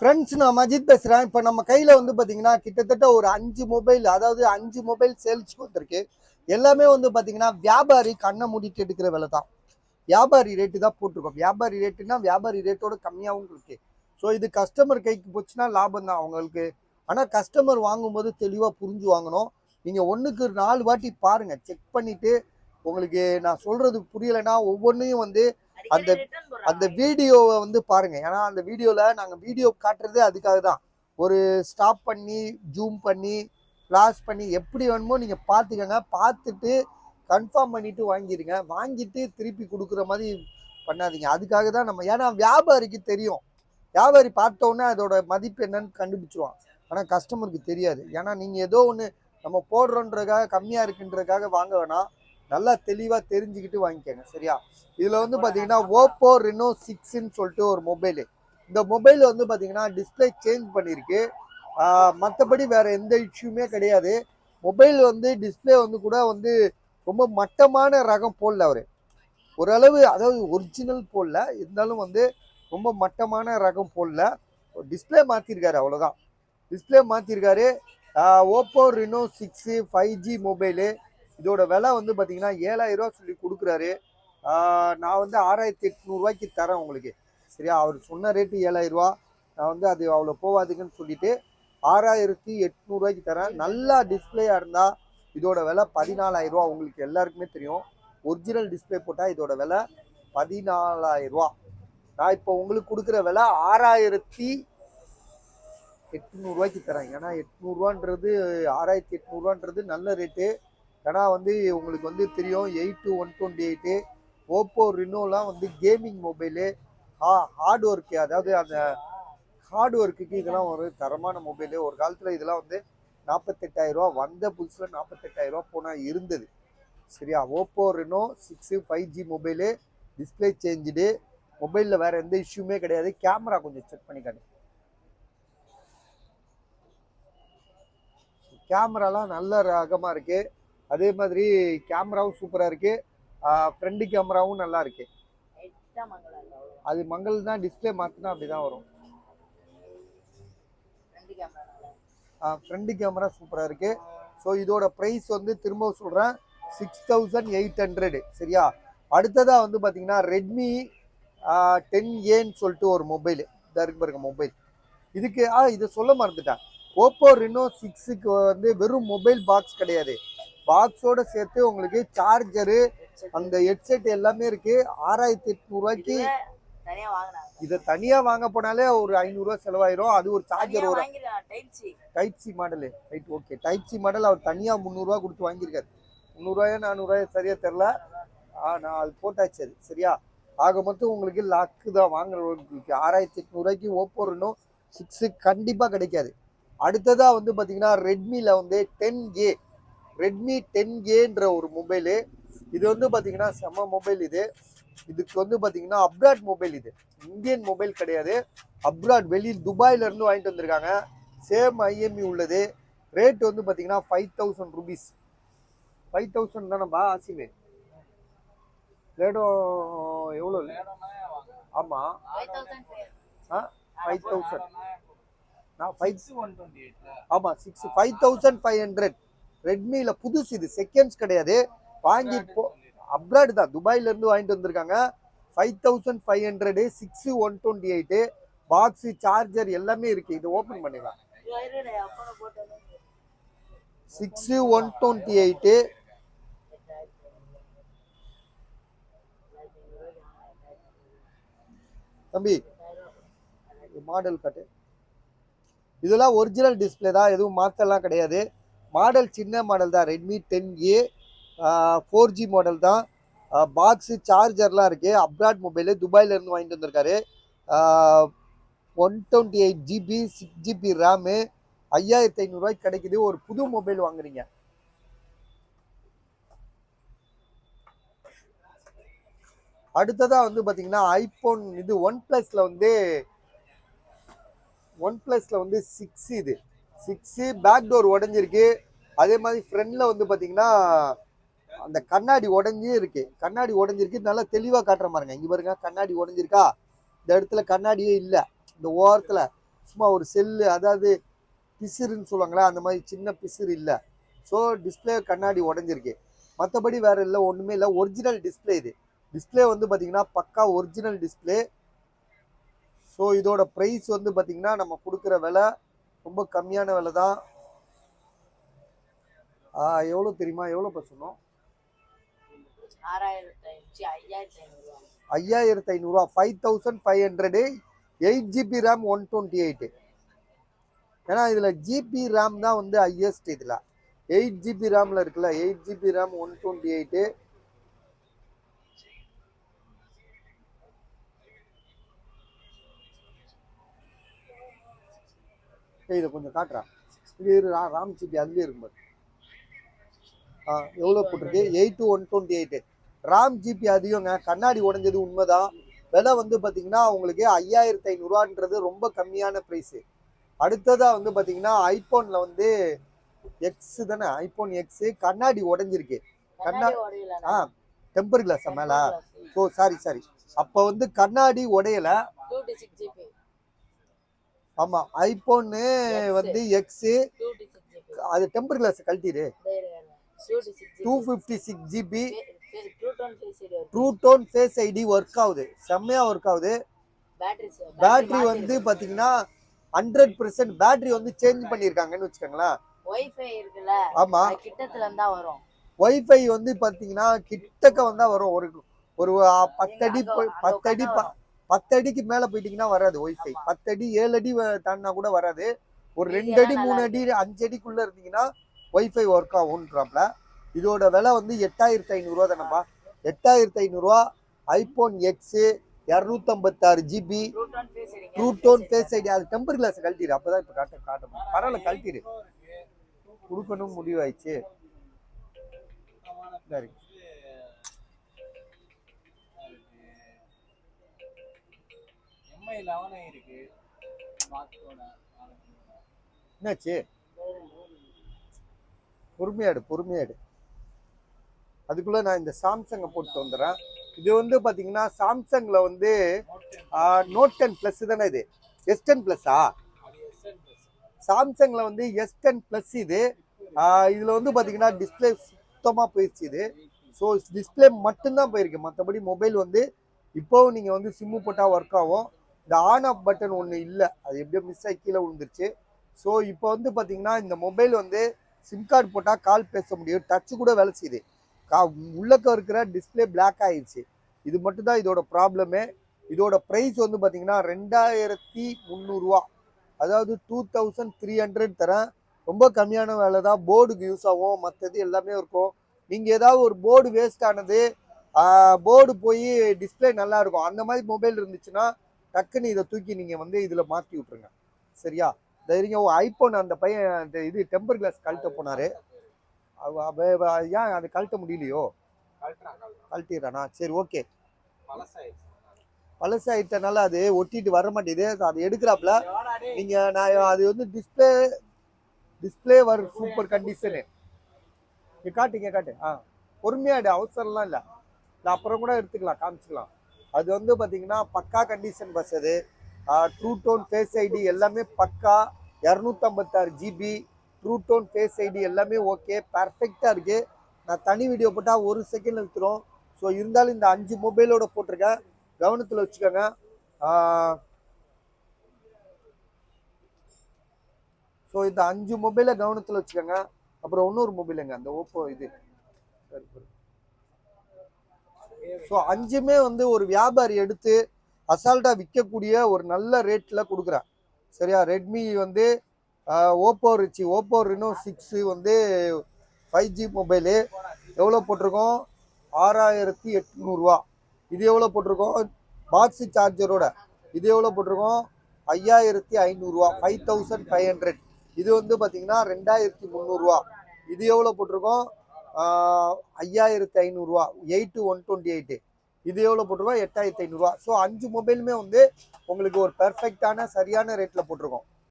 Friends, நான் மஜித் பேசுகிறேன். இப்போ நம்ம கையில் வந்து பார்த்தீங்கன்னா கிட்டத்தட்ட ஒரு 5 மொபைல், அதாவது 5 மொபைல் சேல்ஸ்க்கு வந்திருக்கு. எல்லாமே வந்து பார்த்தீங்கன்னா வியாபாரி கண்ணை மூடிட்டு எடுக்கிற விலை தான். வியாபாரி ரேட்டு தான் போட்டிருக்கோம். வியாபாரி ரேட்டுனா வியாபாரி ரேட்டோட கம்மியாகவும் இருக்கு. ஸோ இது கஸ்டமர் கைக்கு போச்சுன்னா லாபம் தான் அவங்களுக்கு. ஆனால் கஸ்டமர் வாங்கும்போது தெளிவாக புரிஞ்சு வாங்கணும். நீங்கள் ஒன்றுக்கு 4 வாட்டி பாருங்கள், செக் பண்ணிவிட்டு உங்களுக்கு நான் சொல்கிறது புரியலைன்னா ஒவ்வொன்றையும் வந்து அந்த அந்த வீடியோவை வந்து பாருங்க. ஏன்னா அந்த வீடியோவில் நாங்கள் வீடியோ காட்டுறதே அதுக்காக தான். ஒரு ஸ்டாப் பண்ணி ஜூம் பண்ணி ஃப்ளாஷ் பண்ணி எப்படி வேணுமோ நீங்கள் பார்த்துக்கங்க. பார்த்துட்டு கன்ஃபார்ம் பண்ணிட்டு வாங்கிடுங்க. வாங்கிட்டு திருப்பி கொடுக்குற மாதிரி பண்ணாதீங்க. அதுக்காக தான் நம்ம, ஏன்னா வியாபாரிக்கு தெரியும். வியாபாரி பார்த்தோன்னே அதோட மதிப்பு என்னன்னு கண்டுபிடிச்சிருவான். ஆனால் கஸ்டமருக்கு தெரியாது. ஏன்னா நீங்கள் ஏதோ ஒன்று நம்ம போடுறோன்றதுக்காக கம்மியாக இருக்குன்றதுக்காக வாங்க வேணாம். நல்லா தெளிவாக தெரிஞ்சுக்கிட்டு வாங்கிக்கோங்க, சரியா? இதில் வந்து பார்த்தீங்கன்னா ஓப்போ ரெனோ 6ன்னு சொல்லிட்டு ஒரு மொபைலு. இந்த மொபைல் வந்து பார்த்தீங்கன்னா டிஸ்பிளே சேஞ்ச் பண்ணியிருக்கு. மற்றபடி வேறு எந்த இஷ்யூமே கிடையாது. மொபைல் வந்து டிஸ்பிளே வந்து கூட வந்து ரொம்ப மட்டமான ரகம் போடல அவர். ஓரளவு, அதாவது ஒரிஜினல் போடல, இருந்தாலும் வந்து ரொம்ப மட்டமான ரகம் போடல. டிஸ்பிளே மாற்றிருக்காரு, அவ்வளோதான். டிஸ்பிளே மாற்றிருக்காரு. Oppo Reno 6 5G mobile. இதோட விலை வந்து பார்த்தீங்கன்னா 7000 ரூபா சொல்லி கொடுக்குறாரு. நான் வந்து 6800 தரேன் உங்களுக்கு, சரியா? அவர் சொன்ன ரேட்டு 7000 ரூபா. நான் வந்து அது அவ்வளோ போகாதுக்குன்னு சொல்லிட்டு 6800 தரேன். நல்லா டிஸ்பிளேயாக இருந்தால் இதோட விலை 14000 ரூபா. உங்களுக்கு எல்லாருக்குமே தெரியும், ஒரிஜினல் டிஸ்பிளே போட்டால் இதோட விலை 14000 ரூபா. நான் இப்போ உங்களுக்கு கொடுக்குற விலை 6800 தரேன். ஏன்னா 800 6800 நல்ல ரேட்டு. ஏன்னா வந்து உங்களுக்கு வந்து தெரியும் 8128 ஓப்போ ரெனோலாம் வந்து கேமிங் மொபைலு, ஹார்ட் ஒர்க்கு, அதாவது அந்த ஹார்ட் ஒர்க்குக்கு இதெல்லாம் ஒரு தரமான மொபைலு. ஒரு காலத்தில் இதெல்லாம் வந்து 48000 ரூபா, வந்த புதுசில் 48000 ரூபா போனால் இருந்தது, சரியா? Oppo Reno 6 5G mobile, display changed மொபைலில், வேறு எந்த இஷ்யூமே கிடையாது. கேமரா கொஞ்சம் செக் பண்ணிக்காட்டு. கேமராலாம் நல்ல ரகமாக இருக்குது. அதே மாதிரி கேமராவும் சூப்பராக இருக்குது. ஃப்ரண்ட் கேமராவும் நல்லா இருக்குது. அது மங்கள் தான், டிஸ்பிளே மாற்றினா அப்படி தான் வரும். ஃப்ரண்ட் கேமரா சூப்பராக இருக்குது. ஸோ இதோட ப்ரைஸ் வந்து திரும்ப சொல்கிறேன், 6800, சரியா? அடுத்ததாக வந்து பார்த்தீங்கன்னா ரெட்மி 10ஏன்னு சொல்லிட்டு ஒரு மொபைலு. இதாக இருக்கு பாருங்க மொபைல். இதுக்கு இதை சொல்ல மறந்துட்டேன். ஓப்போ ரெனோ 6க்கு வந்து வெறும் மொபைல் பாக்ஸ் கிடையாது, பாக்ஸோட சேர்த்து உங்களுக்கு சார்ஜரு, அந்த ஹெட்செட் எல்லாமே இருக்கு. 6800 இதை தனியாக வாங்க போனாலே ஒரு 500 ரூபா செலவாயிரும். அது ஒரு சார்ஜர், ஒரு type C model, right, okay. Type C model அவர் தனியாக 300 கொடுத்து வாங்கியிருக்காரு. 300 400 சரியா தெரில. நான் அது போட்டாச்சு, அது சரியா? ஆக மொத்தம் உங்களுக்கு லாக்கு தான் வாங்குறவங்களுக்கு. 6800 ஓப்போ ரெனோ 6 கண்டிப்பாக கிடைக்காது. அடுத்ததாக வந்து பார்த்தீங்கன்னா ரெட்மியில் வந்து 10A, ரெட்மி 10ஏன்ற ஒரு மொபைலு. இது வந்து பார்த்தீங்கன்னா செம்ம மொபைல். இதுக்கு வந்து பார்த்தீங்கன்னா அப்ராட் மொபைல். இது இந்தியன் மொபைல் கிடையாது, அப்ராட், வெளியில் துபாயிலேருந்து வாங்கிட்டு வந்திருக்காங்க. சேம் ஐஎம்இ உள்ளது. ரேட் வந்து பார்த்தீங்கன்னா 5000 ருபீஸ். 5000 தானேப்பா ஆசிமே? ரேடும் எவ்வளோ? ஆமாம், 5000. நான் 5128. ஆமாம், 5500. ரெட்மியில் புதுசு, இது செகண்ட்ஸ் கிடையாது. வாங்கி அப்ராடு தான், துபாயிலேருந்து வாங்கிட்டு வந்திருக்காங்க. 5500, 6128 பாக்ஸு, சார்ஜர் எல்லாமே இருக்குது. இது ஓப்பன் பண்ணிடலாம். 6128 தம்பி, மாடல் காட்டு. இதெல்லாம் ஒரிஜினல் டிஸ்பிளே தான், எதுவும் மாற்றலாம் கிடையாது. மாடல் சின்ன மாடல் தான், ரெட்மி 10A 4G மாடல் தான். பாக்ஸு, சார்ஜர்லாம் இருக்குது. அப்ராட் மொபைலு, துபாயிலேருந்து வாங்கிட்டு வந்திருக்காரு. 128GB 6GB ரேமு, 5500 கிடைக்குது. ஒரு புது மொபைல் வாங்குறீங்க. அடுத்ததாக வந்து பார்த்தீங்கன்னா ஐஃபோன், இது ஒன் ப்ளஸில் வந்து 6, இது 6 பேக் டோர் உடஞ்சிருக்கு. அதே மாதிரி ஃப்ரண்டில் வந்து பார்த்தீங்கன்னா அந்த கண்ணாடி உடஞ்சி இருக்கு. கண்ணாடி உடஞ்சிருக்கு, நல்லா தெளிவாக காட்டுற பாருங்க. இங்கே பாருங்க, கண்ணாடி உடஞ்சிருக்கா? இந்த இடத்துல கண்ணாடியே இல்லை, இந்த ஓரத்தில். சும்மா ஒரு செல்லு, அதாவது பிசிறுன்னு சொல்லுவாங்களா, அந்த மாதிரி சின்ன பிசிறு இல்லை. ஸோ டிஸ்பிளே கண்ணாடி உடஞ்சிருக்கு, மற்றபடி வேற இல்லை, ஒன்றுமே இல்லை. ஒரிஜினல் டிஸ்பிளே இது. டிஸ்பிளே வந்து பார்த்தீங்கன்னா பக்கா ஒரிஜினல் டிஸ்பிளே. ஸோ இதோட ப்ரைஸ் வந்து பார்த்தீங்கன்னா நம்ம கொடுக்குற விலை ரொம்ப கம்மியான விலை தான். எவ்வளோ தெரியுமா? எவ்வளோ சொன்னோம்? 5500, 5500, 8GB ரேம் 128. ஏன்னா இதில் ஜிபி ரேம் தான் வந்து ஹையஸ்ட். இதில் 8GB ரேமில் இருக்குல்ல, 8GB ரேம் 128. இதை கொஞ்சம் காட்டுறா, இது ராம் ஜிபி அதுலேயே இருக்கும்போது எவ்வளோ போட்டிருக்கு? 8/128. ராம் ஜிபி அதிகங்க, கண்ணாடி உடஞ்சது உண்மைதான். விலை வந்து பார்த்தீங்கன்னா உங்களுக்கு 5500 ரொம்ப கம்மியான ப்ரைஸு. அடுத்ததாக வந்து பார்த்தீங்கன்னா ஐஃபோனில் வந்து எக்ஸ் தானே, ஐஃபோன் எக்ஸு கண்ணாடி உடஞ்சிருக்கு. டெம்பர் கிளாஸ் மேலே. ஓ சாரி, அப்போ வந்து கண்ணாடி உடையலை. ஆமாம், ஐஃபோனு வந்து எக்ஸு, அது டெம்பர் கிளாஸ் கழட்டிடு. 256GB true tone face ID work ஆகுது, செம்மையாக ஒர்க் ஆகுது. பேட்டரி வந்து பார்த்தீங்கன்னா 100% பேட்டரி வந்து சேஞ்ச் பண்ணியிருக்காங்கன்னு வச்சுக்கோங்களேன். ஆமா, கிட்டத்துல இருந்தா வரும். வைஃபை வந்து பாத்தீங்கன்னா கிட்டக்க வந்தா வரும். ஒரு 10 அடிக்கு மேல போயிட்டீங்கன்னா வராது வைஃபை. 10 அடி 7 அடி தாண்டினா கூட வராது. ஒரு 2 அடி 3 அடி 5 அடிக்குள்ள இருந்தீங்கன்னா வைஃபை ஒர்க் ஆகும்ன்றாப்ல. இதோட விலை வந்து 8500 தானப்பா. 8500 iPhone X 256GB true tone face ID. அது டெம்பர் கிளாஸ் கழட்டிடு, அப்பதான் இப்ப காட்டணும். பரவாயில்ல கழட்டிடு, கொடுக்கணும் முடிவாயிடுச்சு. சரி, என்னாச்சு? பொறுமையாடு. அதுக்குள்ள நான் இந்த சாம்சங்கை போட்டு வந்துடுறேன். இது வந்து பாத்தீங்கன்னா சாம்சங்ல வந்து நோட் 10 பிளஸ் தானே, இது S10 பிளஸ்ஸா? சாம்சங்ல வந்து S10 பிளஸ் இது. இதுல வந்து பாத்தீங்கன்னா டிஸ்பிளே சுத்தமா போயிடுச்சு இது. ஸோ டிஸ்பிளே மட்டும்தான் போயிருக்கு, மற்றபடி மொபைல் வந்து இப்போவும் நீங்க வந்து சிம்மு போட்டா ஒர்க் ஆகும். இந்த ஆன் ஆஃப் பட்டன் ஒன்று இல்லை, அது எப்படியோ மிஸ் ஆகி கீழே விழுந்துருச்சு. ஸோ இப்போ வந்து பாத்தீங்கன்னா இந்த மொபைல் வந்து சிம் கார்டு போட்டால் கால் பேச முடியும், டச்சு கூட வேலை செய்யுது. உள்ளக்க இருக்கிற டிஸ்பிளே பிளாக் ஆயிடுச்சு. இது மட்டும் தான் இதோட ப்ராப்ளமே. இதோட ப்ரைஸ் வந்து பார்த்தீங்கன்னா 2300, அதாவது 2300 தரேன். ரொம்ப கம்மியான வேலை தான். போர்டுக்கு யூஸ் ஆகும், மற்றது எல்லாமே இருக்கும். நீங்கள் ஏதாவது ஒரு போர்டு வேஸ்ட் ஆனது, போர்டு போய் டிஸ்பிளே நல்லா இருக்கும், அந்த மாதிரி மொபைல் இருந்துச்சுன்னா டக்குன்னு இதை தூக்கி நீங்கள் வந்து இதில் மாற்றி விட்ருங்க. சரியா? தைரியம். ஐபோன் அந்த பையன் அந்த இது டெம்பர் கிளாஸ் கழட்ட போனார், ஏன் அது கழட்ட முடியலையோ? கழட்டிடுறானா? சரி ஓகே. பழசாயிட்டனால அது ஒட்டிட்டு வர மாட்டேது, அது எடுக்கிறாப்புல. நீங்க நான் அது வந்து டிஸ்பிளே வர சூப்பர் கண்டிஷனு. காட்டு. பொறுமையாடு, அவசரம்லாம் இல்லை, அப்புறம் கூட எடுத்துக்கலாம், காமிச்சுக்கலாம். அது வந்து பார்த்தீங்கன்னா பக்கா கண்டிஷன் பஸ். அது ட்ரூ டோன் ஃபேஸ் ஐடி எல்லாமே பக்கா. 256GB true tone face ID எல்லாமே ஓகே, பர்ஃபெக்டாக இருக்குது. நான் தனி வீடியோ போட்டால் 1 செகண்ட் எடுத்துரும். ஸோ இருந்தாலும் இந்த 5 மொபைலோட போட்டிருக்கேன், கவனத்தில் வச்சுக்கோங்க. ஸோ இந்த 5 மொபைலை கவனத்தில் வச்சுக்கோங்க. அப்புறம் இன்னொரு மொபைலுங்க, அந்த ஓப்போ இது. ஸோ 5மே வந்து ஒரு வியாபாரி எடுத்து அசால்ட்டாக விற்கக்கூடிய ஒரு நல்ல ரேட்டில் கொடுக்குறேன். சரியா? ரெட்மி வந்து ஓப்போ ரெனோ 6 வந்து 5G மொபைலு எவ்வளோ போட்டிருக்கோம்? 6800. இது எவ்வளோ போட்டிருக்கோம்? பாக்ஸு சார்ஜரோட இது எவ்வளோ போட்டிருக்கோம்? 5500, 5500. இது வந்து பார்த்தீங்கன்னா 2300. இது எவ்வளோ போட்டிருக்கோம்? 5500, 8/128. இது எவ்வளோ போட்டிருக்கோம்? 8500. ஸோ 5 மொபைலுமே வந்து உங்களுக்கு ஒரு பெர்ஃபெக்டான சரியான ரேட்டில் போட்டிருக்கோம்.